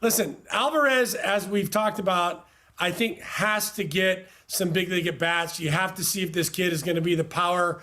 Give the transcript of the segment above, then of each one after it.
Listen, Alvarez, as we've talked about, I think has to get some big league at bats. You have to see if this kid is going to be the power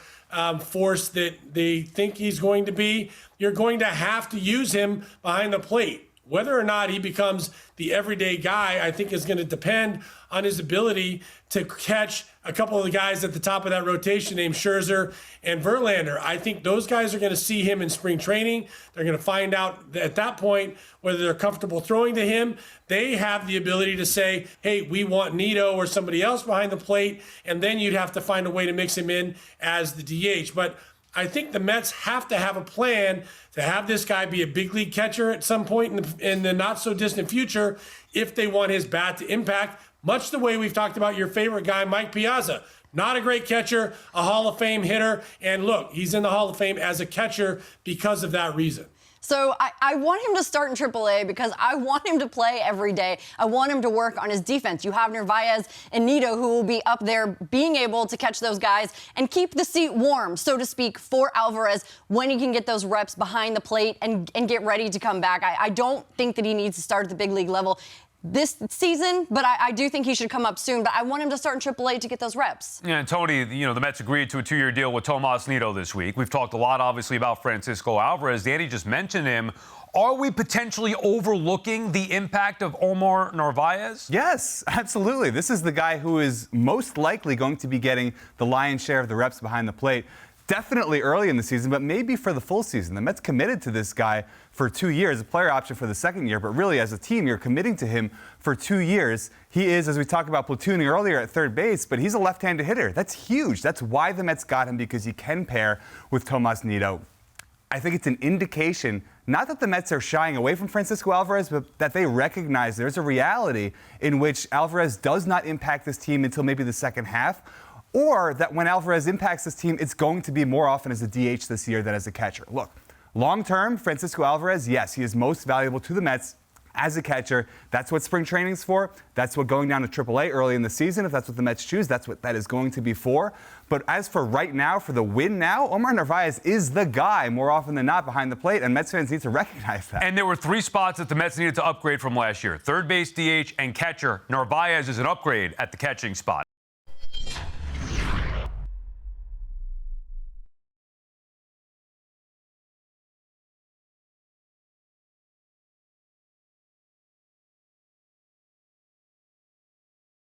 force that they think he's going to be. You're going to have to use him behind the plate. Whether or not he becomes the everyday guy, I think is going to depend on his ability to catch a couple of the guys at the top of that rotation named Scherzer and Verlander. I think those guys are going to see him in spring training. They're going to find out at that point whether they're comfortable throwing to him. They have the ability to say, hey, we want Nito or somebody else behind the plate, and then you'd have to find a way to mix him in as the DH. But I think the Mets have to have a plan to have this guy be a big league catcher at some point in the not so distant future if they want his bat to impact, much the way we've talked about your favorite guy, Mike Piazza. Not a great catcher, a Hall of Fame hitter, and look, he's in the Hall of Fame as a catcher because of that reason. So I want him to start in AAA because I want him to play every day. I want him to work on his defense. You have Narvaez and Nito who will be up there being able to catch those guys and keep the seat warm, so to speak, for Alvarez when he can get those reps behind the plate and get ready to come back. I don't think that he needs to start at the big league level this season, but I do think he should come up soon. But I want him to start in AAA to get those reps. Yeah, and Tony, the Mets agreed to a 2-year deal with Tomas Nido this week. We've talked a lot, obviously, about Francisco Alvarez. Danny just mentioned him. Are we potentially overlooking the impact of Omar Narvaez? Yes, absolutely. This is the guy who is most likely going to be getting the lion's share of the reps behind the plate. Definitely early in the season, but maybe for the full season. The Mets committed to this guy for 2 years, a player option for the second year, but really as a team, you're committing to him for 2 years. He is, as we talked about platooning earlier, at third base, but he's a left-handed hitter. That's huge. That's why the Mets got him, because he can pair with Tomas Nido. I think it's an indication, not that the Mets are shying away from Francisco Alvarez, but that they recognize there's a reality in which Alvarez does not impact this team until maybe the second half, or that when Alvarez impacts this team, it's going to be more often as a DH this year than as a catcher. Look, long-term, Francisco Alvarez, yes, he is most valuable to the Mets as a catcher. That's what spring training's for. That's what going down to AAA early in the season, if that's what the Mets choose, that's what that is going to be for. But as for right now, for the win now, Omar Narvaez is the guy more often than not behind the plate, and Mets fans need to recognize that. And there were 3 spots that the Mets needed to upgrade from last year. Third base, DH, and catcher. Narvaez is an upgrade at the catching spot.